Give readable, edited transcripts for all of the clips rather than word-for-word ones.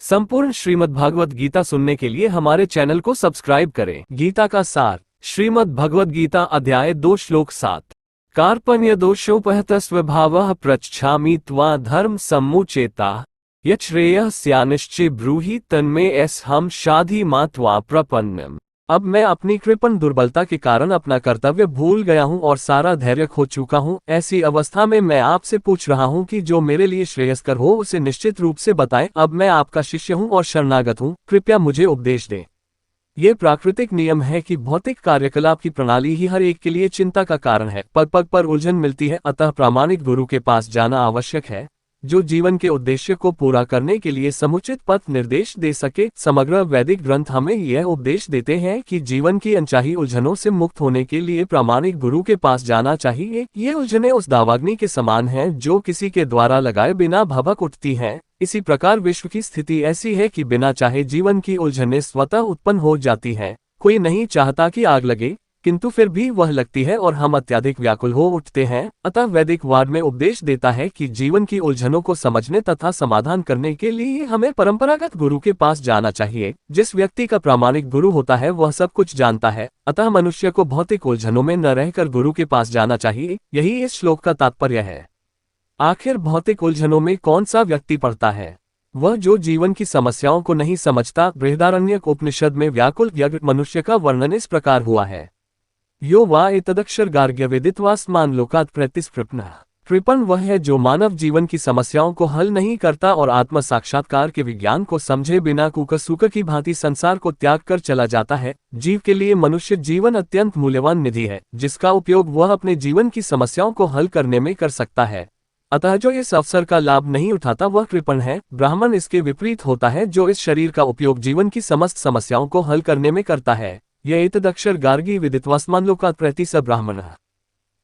संपूर्ण श्रीमद् भगवद गीता सुनने के लिए हमारे चैनल को सब्सक्राइब करें। गीता का सार। श्रीमद् भगवद गीता अध्याय 2 श्लोक 7। कार्पण्य दोषोपहत स्वभावः प्रच्छामि त्वा धर्म सम्मुचेता यच्छ्रेयः स्यान्निश्चय ब्रूहि तन्मे हम शाधि मा त्वा प्रपन्नम्। अब मैं अपनी कृपण दुर्बलता के कारण अपना कर्तव्य भूल गया हूँ और सारा धैर्य खो चुका हूँ। ऐसी अवस्था में मैं आपसे पूछ रहा हूँ कि जो मेरे लिए श्रेयस्कर हो उसे निश्चित रूप से बताएं। अब मैं आपका शिष्य हूँ और शरणागत हूँ, कृपया मुझे उपदेश दें। ये प्राकृतिक नियम है कि भौतिक कार्यकलाप की प्रणाली ही हर एक के लिए चिंता का कारण है। पग पग पर उलझन मिलती है, अतः प्रामाणिक गुरु के पास जाना आवश्यक है जो जीवन के उद्देश्य को पूरा करने के लिए समुचित पथ निर्देश दे सके। समग्र वैदिक ग्रंथ हमें यह उपदेश देते हैं कि जीवन की अनचाही उलझनों से मुक्त होने के लिए प्रामाणिक गुरु के पास जाना चाहिए। ये उलझनें उस दावाग्नि के समान हैं जो किसी के द्वारा लगाए बिना भभक उठती हैं। इसी प्रकार विश्व की स्थिति ऐसी है कि बिना चाहे जीवन की उलझनें स्वतः उत्पन्न हो जाती हैं। कोई नहीं चाहता कि आग लगे, किंतु फिर भी वह लगती है और हम अत्यधिक व्याकुल हो उठते हैं। अतः वैदिक वाद में उपदेश देता है कि जीवन की उलझनों को समझने तथा समाधान करने के लिए हमें परंपरागत गुरु के पास जाना चाहिए। जिस व्यक्ति का प्रामाणिक गुरु होता है वह सब कुछ जानता है, अतः मनुष्य को भौतिक उलझनों में न रहकर गुरु के पास जाना चाहिए। यही इस श्लोक का तात्पर्य है। आखिर भौतिक उलझनों में कौन सा व्यक्ति पड़ता है? वह जो जीवन की समस्याओं को नहीं समझता। बृहदारण्यक उपनिषद में व्याकुल व्यग्र मनुष्य का वर्णन इस प्रकार हुआ है। यो वा एतदक्षर गार्ग्य वेदित्वास्मान लोकात् प्रतिस्पृप्नः। कृपण वह है जो मानव जीवन की समस्याओं को हल नहीं करता और आत्म साक्षात्कार के विज्ञान को समझे बिना कुकसूक की भांति संसार को त्याग कर चला जाता है। जीव के लिए मनुष्य जीवन अत्यंत मूल्यवान निधि है जिसका उपयोग वह अपने जीवन की समस्याओं को हल करने में कर सकता है। अतः जो इस अवसर का लाभ नहीं उठाता वह कृपण है। ब्राह्मण इसके विपरीत होता है जो इस शरीर का उपयोग जीवन की समस्त समस्याओं को हल करने में करता है। यह एतदक्षर गार्गी विदित्वास्मान लोकात् प्रतिस ब्राह्मणः।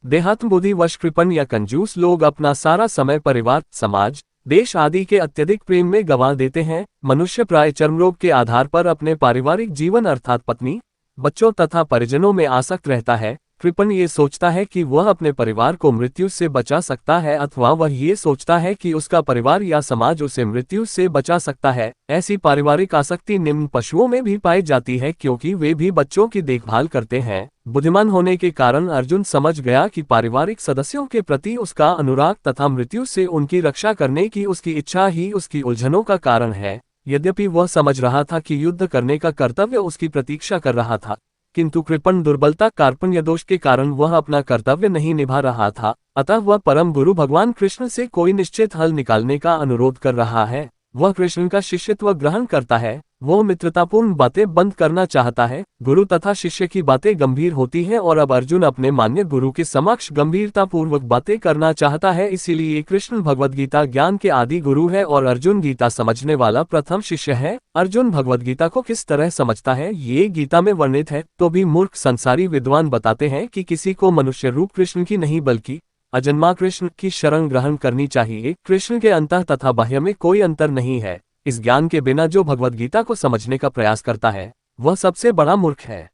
देहात्म बुद्धिवश कृपण या कंजूस लोग अपना सारा समय परिवार, समाज, देश आदि के अत्यधिक प्रेम में गंवा देते हैं। मनुष्य प्राय चर्मरोग के आधार पर अपने पारिवारिक जीवन अर्थात पत्नी, बच्चों तथा परिजनों में आसक्त रहता है। कृपण ये सोचता है कि वह अपने परिवार को मृत्यु से बचा सकता है अथवा वह ये सोचता है कि उसका परिवार या समाज उसे मृत्यु से बचा सकता है। ऐसी पारिवारिक आसक्ति निम्न पशुओं में भी पाई जाती है क्योंकि वे भी बच्चों की देखभाल करते हैं। बुद्धिमान होने के कारण अर्जुन समझ गया कि पारिवारिक सदस्यों के प्रति उसका अनुराग तथा मृत्यु से उनकी रक्षा करने की उसकी इच्छा ही उसकी उलझनों का कारण है। यद्यपि वह समझ रहा था कि युद्ध करने का कर्तव्य उसकी प्रतीक्षा कर रहा था, किंतु कृपण दुर्बलता कार्पण्य दोष के कारण वह अपना कर्तव्य नहीं निभा रहा था। अतः वह परम गुरु भगवान कृष्ण से कोई निश्चित हल निकालने का अनुरोध कर रहा है। वह कृष्ण का शिष्यत्व ग्रहण करता है। वह मित्रतापूर्ण बातें बंद करना चाहता है। गुरु तथा शिष्य की बातें गंभीर होती हैं और अब अर्जुन अपने मान्य गुरु के समक्ष गंभीरतापूर्वक बातें करना चाहता है। इसीलिए कृष्ण भगवद गीता ज्ञान के आदि गुरु है और अर्जुन गीता समझने वाला प्रथम शिष्य है। अर्जुन भगवद गीता को किस तरह समझता है ये गीता में वर्णित है। तो भी मूर्ख संसारी विद्वान बताते हैं कि किसी को मनुष्य रूप कृष्ण की नहीं बल्कि अजन्मा कृष्ण की शरण ग्रहण करनी चाहिए। कृष्ण के अंतः तथा बाह्य में कोई अंतर नहीं है। इस ज्ञान के बिना जो भगवद गीता को समझने का प्रयास करता है वह सबसे बड़ा मूर्ख है।